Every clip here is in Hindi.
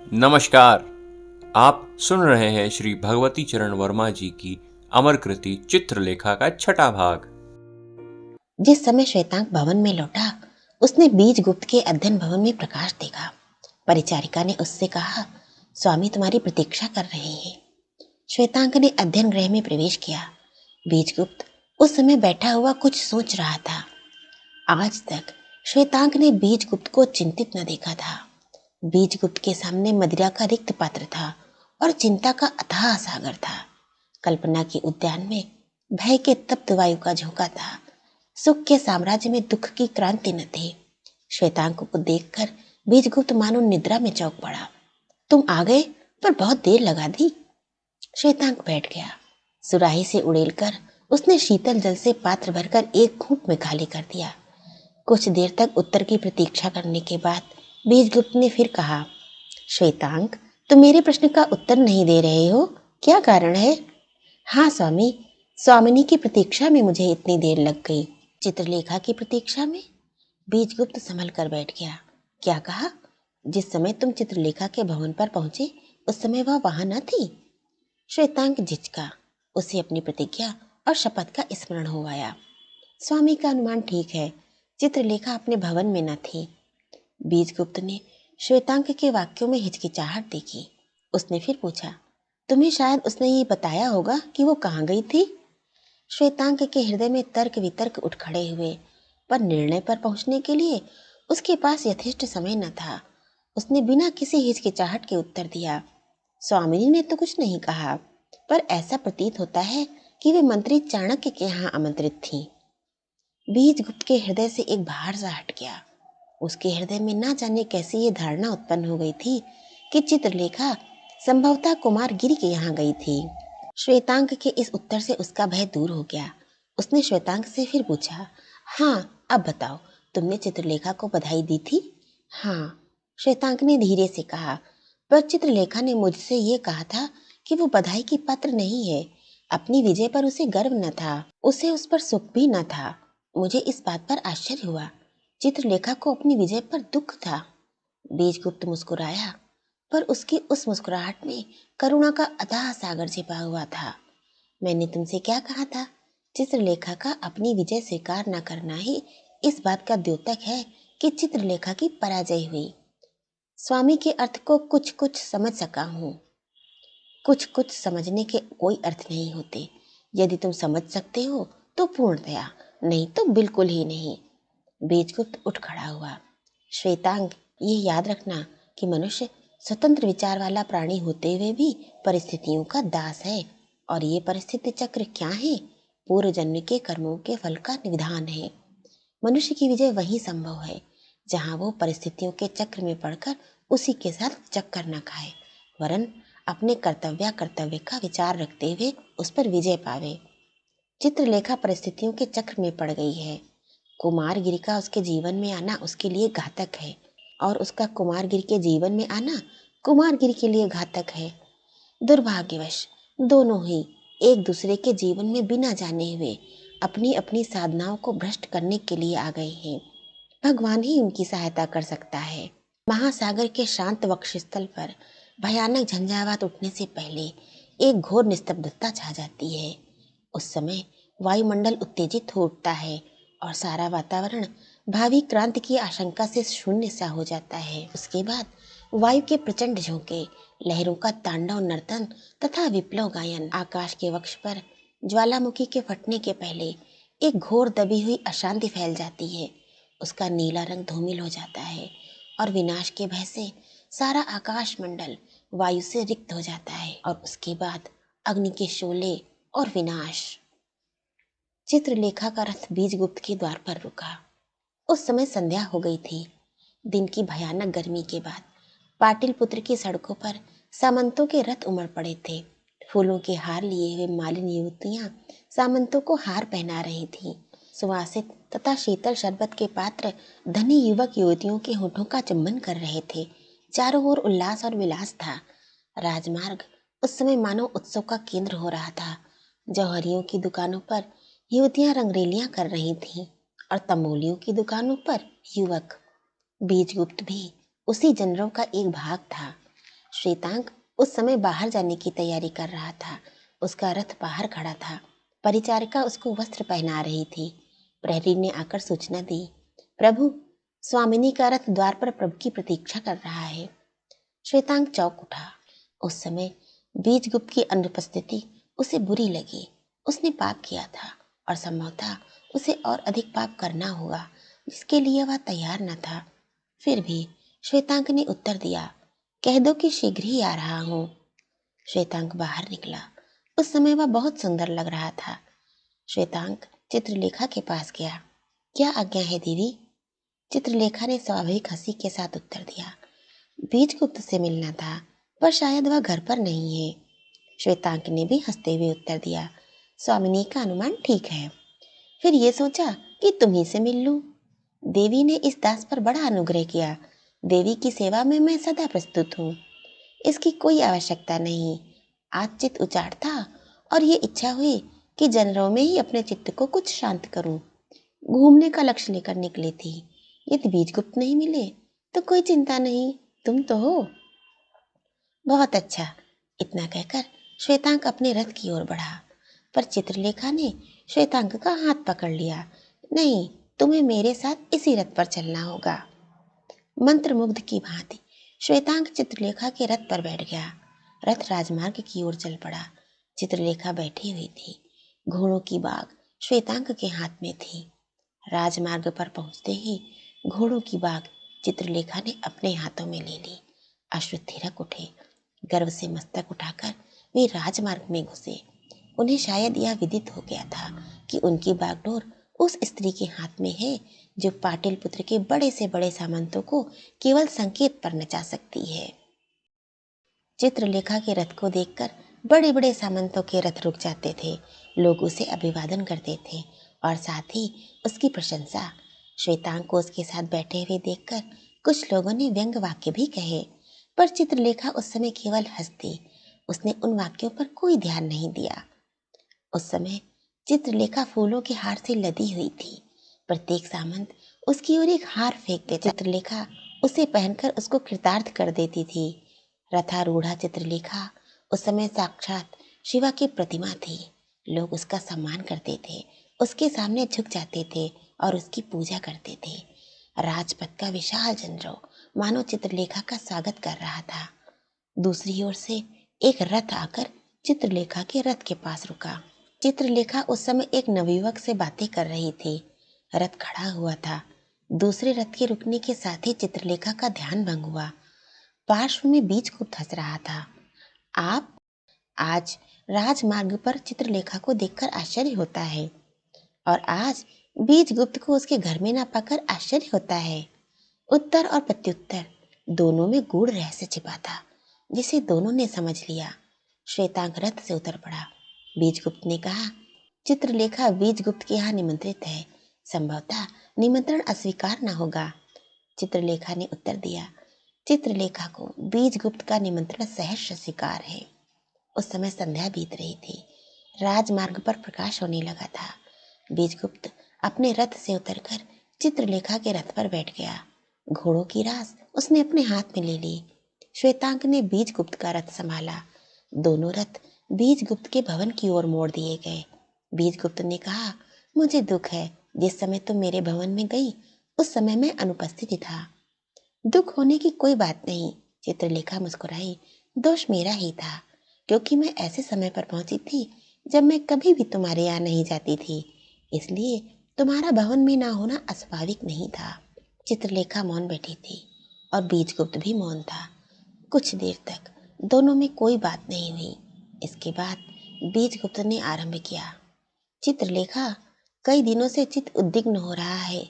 नमस्कार। आप सुन रहे हैं श्री भगवती चरण वर्मा जी की अमर कृति चित्रलेखा का छठा भाग। जिस समय श्वेतांक भवन में लौटा, उसने बीजगुप्त के अध्ययन भवन में प्रकाश देखा। परिचारिका ने उससे कहा, स्वामी तुम्हारी प्रतीक्षा कर रहे हैं। श्वेतांक ने अध्ययन गृह में प्रवेश किया। बीजगुप्त उस समय बैठा हुआ कुछ सोच रहा था। आज तक श्वेतांक ने बीजगुप्त को चिंतित न देखा था। बीजगुप्त के सामने मदिरा का रिक्त पात्र था और चिंता का अथाह सागर था। कल्पना के उद्यान में भय के तप्त वायु का झोंका था। सुख के साम्राज्य में दुख की क्रांति न थी। श्वेतांक को देखकर बीजगुप्त मानो निद्रा में चौंक पड़ा। तुम आ गए, पर बहुत देर लगा दी। श्वेतांक बैठ गया। सुराही से उड़ेलकर उसने शीतल जल से पात्र भरकर एक घूंट में खाली कर दिया। कुछ देर तक उत्तर की प्रतीक्षा करने के बाद बीजगुप्त ने फिर कहा, श्वेतांक, तुम मेरे प्रश्न का उत्तर नहीं दे रहे हो, क्या कारण है? हाँ स्वामी, स्वामिनी की प्रतीक्षा में मुझे इतनी देर लग गई। चित्रलेखा की प्रतीक्षा में? बीजगुप्त संभल कर बैठ गया। क्या कहा? जिस समय तुम चित्रलेखा के भवन पर पहुंचे, उस समय वह वहां न थी। श्वेतांक झिझका। उसे अपनी प्रतिज्ञा और शपथ का स्मरण हो आया। स्वामी का अनुमान ठीक है, चित्रलेखा अपने भवन में न थी। बीजगुप्त ने श्वेतांक के वाक्यों में हिचकिचाहट देखी। उसने फिर पूछा, तुम्हें शायद उसने ये बताया होगा कि वो कहाँ गई थी? श्वेतांक के हृदय में तर्क वितर्क उठ खड़े हुए, पर निर्णय पर पहुंचने के लिए उसके पास यथेष्ट समय न था। उसने बिना किसी हिचकिचाहट के उत्तर दिया, स्वामिनी ने तो कुछ नहीं कहा, पर ऐसा प्रतीत होता है कि वे मंत्री चाणक्य के यहाँ आमंत्रित थीं। बीजगुप्त के हृदय से एक भार सा हट गया। उसके हृदय में ना जाने कैसी ये धारणा उत्पन्न हो गई थी कि चित्रलेखा संभवतः कुमार गिरी के यहाँ गई थी। श्वेतांक के इस उत्तर से उसका भय दूर हो गया। उसने श्वेतांक से फिर पूछा, हाँ अब बताओ, तुमने चित्रलेखा को बधाई दी थी? हाँ, श्वेतांक ने धीरे से कहा, पर चित्रलेखा ने मुझसे ये कहा था कि वो बधाई की पात्र नहीं है। अपनी विजय पर उसे गर्व न था, उसे उस पर सुख भी न था। मुझे इस बात पर आश्चर्य हुआ। चित्रलेखा को अपनी विजय पर दुख था। बीजगुप्त मुस्कुराया, पर उसकी उस मुस्कुराहट में करुणा का अथाह सागर छिपा हुआ था। मैंने तुमसे क्या कहा था? चित्रलेखा का अपनी विजय स्वीकार न करना ही इस बात का द्योतक है कि चित्रलेखा की पराजय हुई। स्वामी के अर्थ को कुछ कुछ समझ सका हूँ। कुछ कुछ समझने के कोई अर्थ नहीं होते। यदि तुम समझ सकते हो तो पूर्णतया, नहीं तो बिल्कुल ही नहीं। बीजगुप्त उठ खड़ा हुआ। श्वेतांग, ये याद रखना कि मनुष्य स्वतंत्र विचार वाला प्राणी होते हुए भी परिस्थितियों का दास है, और ये परिस्थिति चक्र क्या है? पूर्व जन्म के कर्मों के फल का निविधान है। मनुष्य की विजय वही संभव है जहाँ वो परिस्थितियों के चक्र में पड़कर उसी के साथ चक्कर न खाए, वरन अपने कर्तव्य का विचार रखते हुए उस पर विजय पावे। चित्रलेखा परिस्थितियों के चक्र में पड़ गई है। कुमारगिरी का उसके जीवन में आना उसके लिए घातक है, और उसका कुमारगिरी के जीवन में आना कुमारगिरी के लिए घातक है। दुर्भाग्यवश दोनों ही एक दूसरे के जीवन में बिना जाने हुए अपनी अपनी साधनाओं को भ्रष्ट करने के लिए आ गए हैं। भगवान ही उनकी सहायता कर सकता है। महासागर के शांत वक्षस्थल पर भयानक झंझावात उठने से पहले एक घोर निस्तब्धता छा जाती है। उस समय वायुमंडल उत्तेजित हो उठता है और सारा वातावरण भावी क्रांति की आशंका से शून्य सा हो जाता है। उसके बाद वायु के प्रचंड झोंके, लहरों का तांडव नर्तन तथा विप्लव गायन, आकाश के वक्ष पर ज्वालामुखी के फटने के पहले एक घोर दबी हुई अशांति फैल जाती है। उसका नीला रंग धूमिल हो जाता है और विनाश के भय से सारा आकाश मंडल वायु से रिक्त हो जाता है, और उसके बाद अग्नि के शोले और विनाश। चित्रलेखा का रथ बीजगुप्त के द्वार पर रुका। उस समय संध्या हो गई थी। दिन की भयानक गर्मी के बाद पाटिलपुत्र की सड़कों पर सामंतों के रथ उमड़ पड़े थे। फूलों के हार लिए हुए मालिन युवतियां सामंतों को हार पहना रही थीं। सुवासित तथा शीतल शरबत के पात्र धनी युवक युवतियों के होठों का चुंबन कर रहे थे। चारों ओर उल्लास और विलास था। राजमार्ग उस समय मानो उत्सव का केंद्र हो रहा था। जौहरियों की दुकानों पर युवतियां रंगरेलियां कर रही थीं, और तमोलियों की दुकानों पर युवक। बीजगुप्त भी उसी जनरव का एक भाग था। श्वेतांग उस समय बाहर जाने की तैयारी कर रहा था। उसका रथ बाहर खड़ा था। परिचारिका उसको वस्त्र पहना रही थी। प्रहरी ने आकर सूचना दी, प्रभु, स्वामिनी का रथ द्वार पर प्रभु की प्रतीक्षा कर रहा है। श्वेतांग चौंक उठा। उस समय बीजगुप्त की अनुपस्थिति उसे बुरी लगी। उसने पाप किया था और संभवतः उसे और अधिक पाप करना होगा जिसके लिए वह तैयार न था। फिर भी श्वेतांग ने उत्तर दिया, कह दो कि शीघ्र ही आ रहा हूँ। श्वेतांग बाहर निकला। उस समय वह बहुत सुंदर लग रहा था। श्वेतांग चित्रलेखा के पास गया। क्या आज्ञा है दीदी? चित्रलेखा ने स्वाभाविक हंसी के साथ उत्तर दिया, बीजगुप्त से मिलना था, पर शायद वह घर पर नहीं है। श्वेतांग ने भी हंसते हुए उत्तर दिया, स्वामिनी का अनुमान ठीक है। फिर ये सोचा कि तुम्ही से मिल लूं। देवी ने इस दास पर बड़ा अनुग्रह किया। देवी की सेवा में मैं सदा प्रस्तुत हूँ। इसकी कोई आवश्यकता नहीं। आज चित्त उचाट था और ये इच्छा हुई कि जनरों में ही अपने चित्त को कुछ शांत करूं। घूमने का लक्ष्य लेकर निकली थी। यदि बीजगुप्त नहीं मिले तो कोई चिंता नहीं, तुम तो हो। बहुत अच्छा। इतना कहकर श्वेतांग अपने रथ की ओर बढ़ा, पर चित्रलेखा ने श्वेतांग का हाथ पकड़ लिया। नहीं, तुम्हें मेरे साथ इसी रथ पर चलना होगा। मंत्रमुग्ध की भांति श्वेतांग चित्रलेखा के रथ पर बैठ गया। रथ राजमार्ग की ओर चल पड़ा। चित्रलेखा बैठी हुई थी। घोड़ों की बाग श्वेतांग के हाथ में थी। राजमार्ग पर पहुंचते ही घोड़ों की बाग चित्रलेखा ने अपने हाथों में ले ली। अश्व थिरक उठे। गर्व से मस्तक उठाकर वे राजमार्ग में घुसे। उन्हें शायद यह विदित हो गया था कि उनकी बागडोर उस स्त्री के हाथ में है जो पाटिल पुत्र के बड़े से बड़े सामंतों को केवल संकेत पर नचा सकती है। चित्रलेखा के रथ को देखकर बड़े बड़े सामंतों के रथ रुक जाते थे। लोग उसे अभिवादन करते थे और साथ ही उसकी प्रशंसा। श्वेतांग को उसके साथ बैठे हुए देखकर कुछ लोगों ने व्यंग वाक्य भी कहे, पर चित्रलेखा उस समय केवल हंसती। उसने उन वाक्यों पर कोई ध्यान नहीं दिया। उस समय चित्रलेखा फूलों के हार से लदी हुई थी। प्रत्येक सामंत उसकी ओर एक हार फेंक देता। चित्रलेखा उसे पहनकर उसको कृतार्थ कर देती थी। रथारूढ़ा चित्रलेखा उस समय साक्षात शिवा की प्रतिमा थी। लोग उसका सम्मान करते थे, उसके सामने झुक जाते थे और उसकी पूजा करते थे। राजपथ का विशाल जनरो मानो चित्रलेखा का स्वागत कर रहा था। दूसरी ओर से एक रथ आकर चित्रलेखा के रथ के पास रुका। चित्रलेखा उस समय एक नवयुवक से बातें कर रही थी। रथ खड़ा हुआ था। दूसरे रथ के रुकने के साथ ही चित्रलेखा का ध्यान भंग हुआ। पार्श्व में बीजगुप्त हंस रहा था। आप? आज राजमार्ग पर चित्रलेखा को देखकर आश्चर्य होता है और आज बीजगुप्त को उसके घर में ना पाकर आश्चर्य होता है। उत्तर और प्रत्युत्तर दोनों में गूढ़ रहस्य छिपा था जिसे दोनों ने समझ लिया। श्वेतांग रथ से उतर पड़ा। बीजगुप्त ने कहा, चित्रलेखा बीजगुप्त के यहाँ निमंत्रित है। संभवतः निमंत्रण अस्वीकार न होगा। चित्रलेखा ने उत्तर दिया, चित्रलेखा को बीजगुप्त का निमंत्रण सहर्ष स्वीकार है। उस समय संध्या बीत रही थी। राजमार्ग पर प्रकाश होने लगा था। बीजगुप्त अपने रथ से उतरकर चित्रलेखा के रथ पर बैठ गया। घोड़ों की रास उसने अपने हाथ में ले ली। श्वेतांग ने बीजगुप्त का रथ संभाला। दोनों रथ बीजगुप्त के भवन की ओर मोड़ दिए गए। बीजगुप्त ने कहा, मुझे दुख है, जिस समय तुम मेरे भवन में गई उस समय मैं अनुपस्थित था। दुख होने की कोई बात नहीं, चित्रलेखा मुस्कुराई। दोष मेरा ही था, क्योंकि मैं ऐसे समय पर पहुंची थी जब मैं कभी भी तुम्हारे यहाँ नहीं जाती थी, इसलिए तुम्हारा भवन में ना होना अस्वाभाविक नहीं था। चित्रलेखा मौन बैठी थी और बीजगुप्त भी मौन था। कुछ देर तक दोनों में कोई बात नहीं हुई। इसके बाद बीजगुप्त ने आरंभ किया, चित्रलेखा, कई दिनों से चित्त उद्विग्न हो रहा है।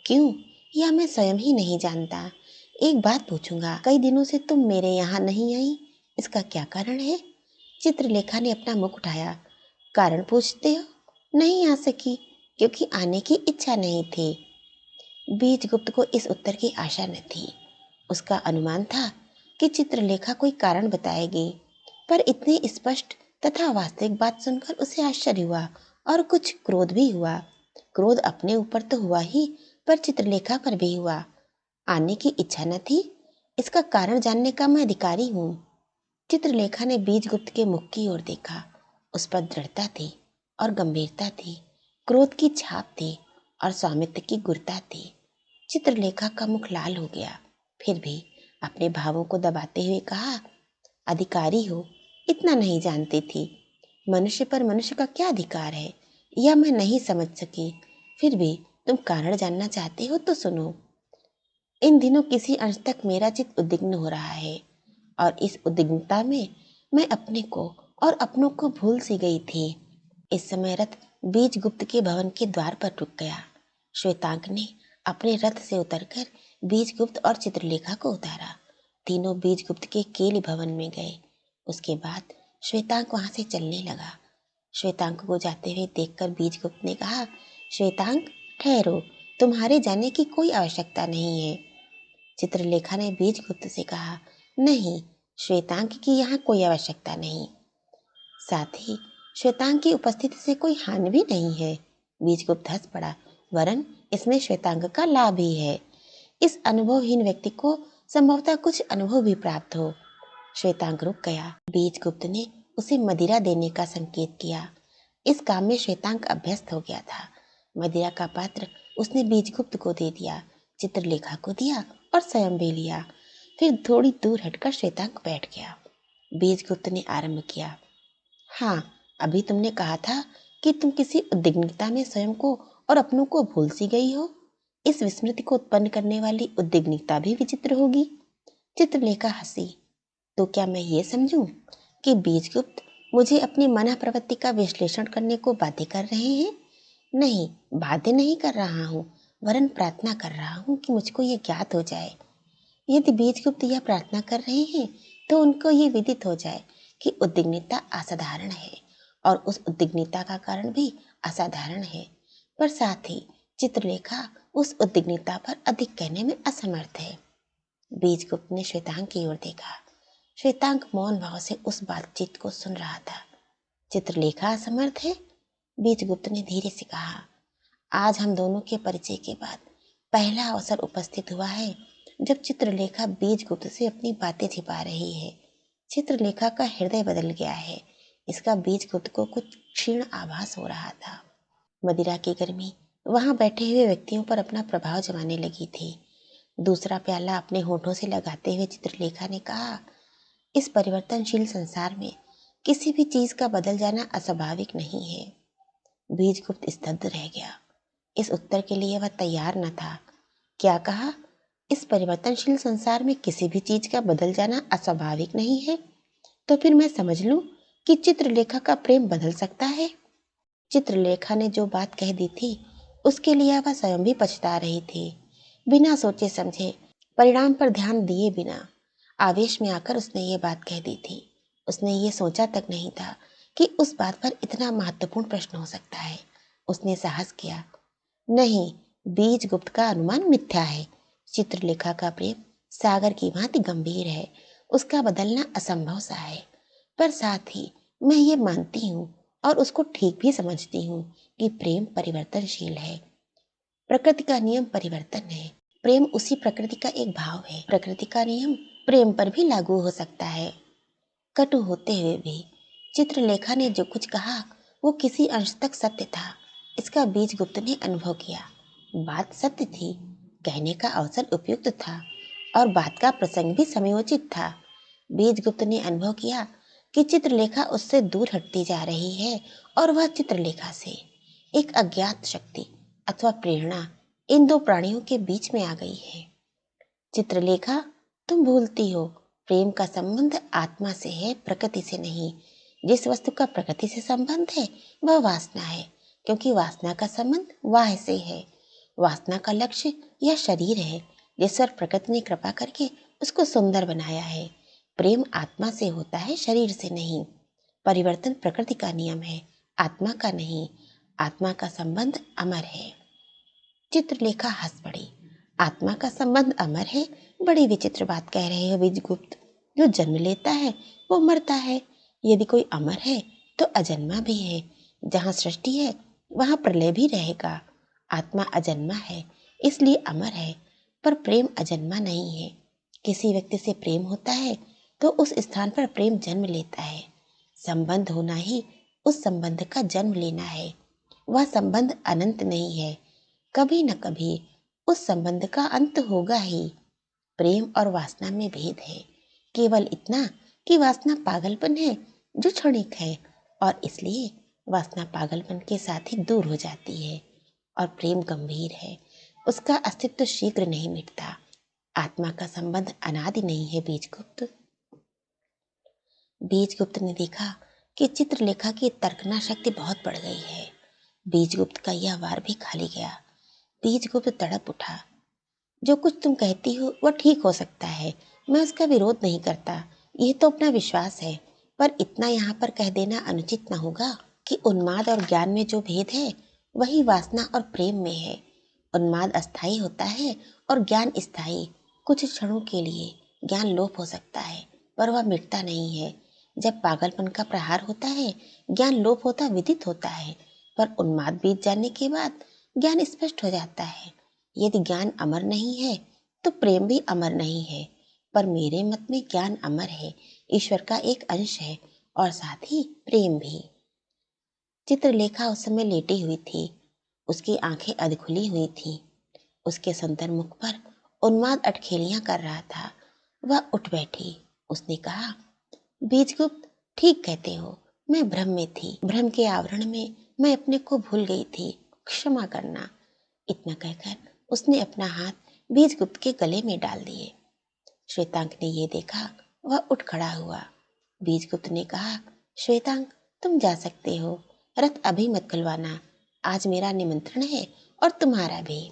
क्यों, यह मैं स्वयं ही नहीं जानता। एक बात पूछूंगा, कई दिनों से तुम मेरे यहाँ नहीं आई, इसका क्या कारण है? चित्रलेखा ने अपना मुख उठाया। कारण पूछते हो? नहीं आ सकी क्योंकि आने की इच्छा नहीं थी। बीजगुप्त को इस उत्तर की आशा न थी। उसका अनुमान था कि चित्रलेखा कोई कारण बताएगी, पर इतनी स्पष्ट तथा वास्तविक बात सुनकर उसे आश्चर्य हुआ और कुछ क्रोध भी हुआ। क्रोध अपने ऊपर तो हुआ ही, पर चित्रलेखा पर भी हुआ। आने की इच्छा न थी, इसका कारण जानने का मैं अधिकारी हूँ। चित्रलेखा ने बीजगुप्त के मुख की ओर देखा। उस पर दृढ़ता थी और गंभीरता थी, क्रोध की छाप थी और स्वामित्व की गुरता थी। चित्रलेखा का मुख लाल हो गया, फिर भी अपने भावों को दबाते हुए कहा, अधिकारी हो, इतना नहीं जानती थी। मनुष्य पर मनुष्य का क्या अधिकार है, यह मैं नहीं समझ सकी। फिर भी तुम कारण जानना चाहते हो तो सुनो। इन दिनों किसी अंश तक मेरा चित्त उद्विग्न हो रहा है और इस उद्विग्नता में मैं अपने को और अपनों को भूल सी गई थी। इस समय रथ बीजगुप्त के भवन के द्वार पर रुक गया। श्वेतांक ने अपने रथ से उतरकर बीजगुप्त और चित्रलेखा को उतारा। तीनों बीजगुप्त के केली भवन में गए। उसके बाद श्वेतांक वहां से चलने लगा। श्वेतांक को जाते हुए देखकर बीजगुप्त ने कहा, श्वेतांक ठहरो, तुम्हारे जाने की कोई आवश्यकता नहीं है। चित्रलेखा ने बीजगुप्त से कहा, नहीं, श्वेतांक की यहाँ कोई आवश्यकता नहीं। साथ ही श्वेतांक की उपस्थिति से कोई हानि भी नहीं है। बीजगुप्त हंस पड़ा, वरन इसमें श्वेतांक का लाभ ही है। इस अनुभवहीन व्यक्ति को संभवतः कुछ अनुभव भी प्राप्त हो। श्वेतांक रुक गया। बीजगुप्त ने उसे मदिरा देने का संकेत किया। इस काम में श्वेतांक अभ्यस्त हो गया था। मदिरा का पात्र उसने बीजगुप्त को दे दिया, चित्रलेखा को दिया और स्वयं भी लिया। फिर थोड़ी दूर हटकर श्वेतांक बैठ गया। बीजगुप्त ने आरंभ किया, हाँ, अभी तुमने कहा था कि तुम किसी उद्विग्नता में स्वयं को और अपनों को भूल सी गई हो। इस विस्मृति को उत्पन्न करने वाली उद्विग्नता भी विचित्र होगी। चित्रलेखा हंसी, तो क्या मैं ये समझूं कि बीजगुप्त मुझे अपनी मन प्रवृत्ति का विश्लेषण करने को बाध्य कर रहे हैं? नहीं, बाध्य नहीं कर रहा हूँ, वरन प्रार्थना कर रहा हूँ कि मुझको ये ज्ञात हो जाए। यदि बीजगुप्त यह प्रार्थना कर रहे हैं तो उनको ये विदित हो जाए कि उद्विग्नता असाधारण है और उस उद्विग्नता का कारण भी असाधारण है, पर साथ ही चित्रलेखा उस उद्विग्नता पर अधिक कहने में असमर्थ है। बीजगुप्त ने श्वेतांक की ओर देखा। श्वेतांक मौन भाव से उस बातचीत को सुन रहा था। चित्रलेखा असमर्थ है? बीजगुप्त ने धीरे से कहा, आज हम दोनों के परिचय के बाद पहला अवसर उपस्थित हुआ है जब चित्रलेखा बीजगुप्त से अपनी बातें छिपा रही है। चित्रलेखा का हृदय बदल गया है, इसका बीजगुप्त को कुछ क्षीण आभास हो रहा था। मदिरा की गर्मी वहां बैठे हुए व्यक्तियों पर अपना प्रभाव जमाने लगी थी। दूसरा प्याला अपने होठों से लगाते हुए चित्रलेखा ने कहा, इस परिवर्तनशील संसार में किसी भी चीज का बदल जाना अस्वाभाविक नहीं है। बीजगुप्त स्तब्ध रह गया। इस उत्तर के लिए वह तैयार न था। क्या कहा? इस परिवर्तनशील संसार में किसी भी चीज का बदल जाना अस्वाभाविक नहीं है? तो फिर मैं समझ लूं कि चित्रलेखा का प्रेम बदल सकता है? चित्रलेखा ने जो बात कह दी थी उसके लिए वह स्वयं भी पछता रही थी। बिना सोचे समझे, परिणाम पर ध्यान दिए बिना आवेश में आकर उसने ये बात कह दी थी। उसने ये सोचा तक नहीं था कि उस बात पर इतना महत्वपूर्ण प्रश्न हो सकता है। उसने साहस किया, नहीं, बीजगुप्त का अनुमान मिथ्या है। चित्रलेखा का प्रेम सागर की भांति गंभीर है, उसका बदलना असंभव सा है। पर साथ ही मैं ये मानती हूँ और उसको ठीक भी समझती हूँ कि प्रेम परिवर्तनशील है। प्रकृति का नियम परिवर्तन है। प्रेम उसी प्रकृति का एक भाव है। प्रकृति का नियम प्रेम पर भी लागू हो सकता है। कटु होते हुए भी चित्रलेखा ने जो कुछ कहा वो किसी अंश तक सत्य था। इसका बीजगुप्त ने अनुभव किया। बात सत्य थी, कहने का अवसर उपयुक्त था और बात का प्रसंग भी समयोचित था। बीजगुप्त ने अनुभव किया कि चित्रलेखा उससे दूर हटती जा रही है और वह चित्रलेखा से एक अज्ञात शक्ति अथवा प्रेरणा इन दो प्राणियों के बीच में आ गई है। चित्रलेखा, तुम भूलती हो, प्रेम का संबंध आत्मा से है, प्रकृति से नहीं। जिस वस्तु का प्रकृति से संबंध है वह वासना है, क्योंकि वासना का संबंध वाह से है। वासना का लक्ष्य यह शरीर है, जिस पर प्रकृति ने कृपा करके उसको सुंदर बनाया है। प्रेम आत्मा से होता है, शरीर से नहीं। परिवर्तन प्रकृति का नियम है, आत्मा का नहीं। आत्मा का संबंध अमर है। चित्रलेखा हंस पड़ी। आत्मा का संबंध अमर है? बड़ी विचित्र बात कह रहे हो बीजगुप्त। जो जन्म लेता है वो मरता है। यदि कोई अमर है तो अजन्मा भी है। जहाँ सृष्टि है वहाँ प्रलय भी रहेगा। आत्मा अजन्मा है, इसलिए अमर है, पर प्रेम अजन्मा नहीं है। किसी व्यक्ति से प्रेम होता है तो उस स्थान पर प्रेम जन्म लेता है। संबंध होना ही उस संबंध का जन्म लेना है। वह संबंध अनंत नहीं है, कभी न कभी उस संबंध का अंत होगा ही। प्रेम और वासना में भेद है, केवल इतना कि वासना पागलपन है जो क्षणिक है, और इसलिए वासना पागलपन के साथ ही दूर हो जाती है। और प्रेम गंभीर है, उसका अस्तित्व शीघ्र नहीं मिटता। आत्मा का संबंध अनादि नहीं है। बीजगुप्त ने देखा कि चित्रलेखा की तर्कना शक्ति बहुत बढ़ गई है। बीजगुप्त का यह वार भी खाली गया। बीजगुप्त तड़प उठा। जो कुछ तुम कहती हो वह ठीक हो सकता है, मैं उसका विरोध नहीं करता, यह तो अपना विश्वास है। पर इतना यहाँ पर कह देना अनुचित न होगा कि उन्माद और ज्ञान में जो भेद है वही वासना और प्रेम में है। उन्माद अस्थायी होता है और ज्ञान स्थायी। कुछ क्षणों के लिए ज्ञान लोप हो सकता है, पर वह मिटता नहीं है। जब पागलपन का प्रहार होता है, ज्ञान लोप होता विदित होता है, पर उन्माद बीत जाने के बाद ज्ञान स्पष्ट हो जाता है। यदि ज्ञान अमर नहीं है तो प्रेम भी अमर नहीं है। पर मेरे मत में ज्ञान अमर है, ईश्वर का एक अंश है, और साथ ही प्रेम भी। चित्रलेखा उस समय लेटी हुई थी। उसकी आंखें अधखुली हुई थीं। उसके सुंदर मुख पर उन्माद अटखेलियां कर रहा था। वह उठ बैठी। उसने कहा, बीजगुप्त, ठीक कहते हो, मैं भ्रम में थी। भ्रम के आवरण में मैं अपने को भूल गई थी, क्षमा करना। इतना कहकर उसने अपना हाथ बीजगुप्त के गले में डाल दिए। श्वेतांक ने ये देखा, वह उठ खड़ा हुआ। बीजगुप्त ने कहा, श्वेतांक, तुम जा सकते हो, रथ अभी मत खुलवाना, आज मेरा निमंत्रण है और तुम्हारा भी।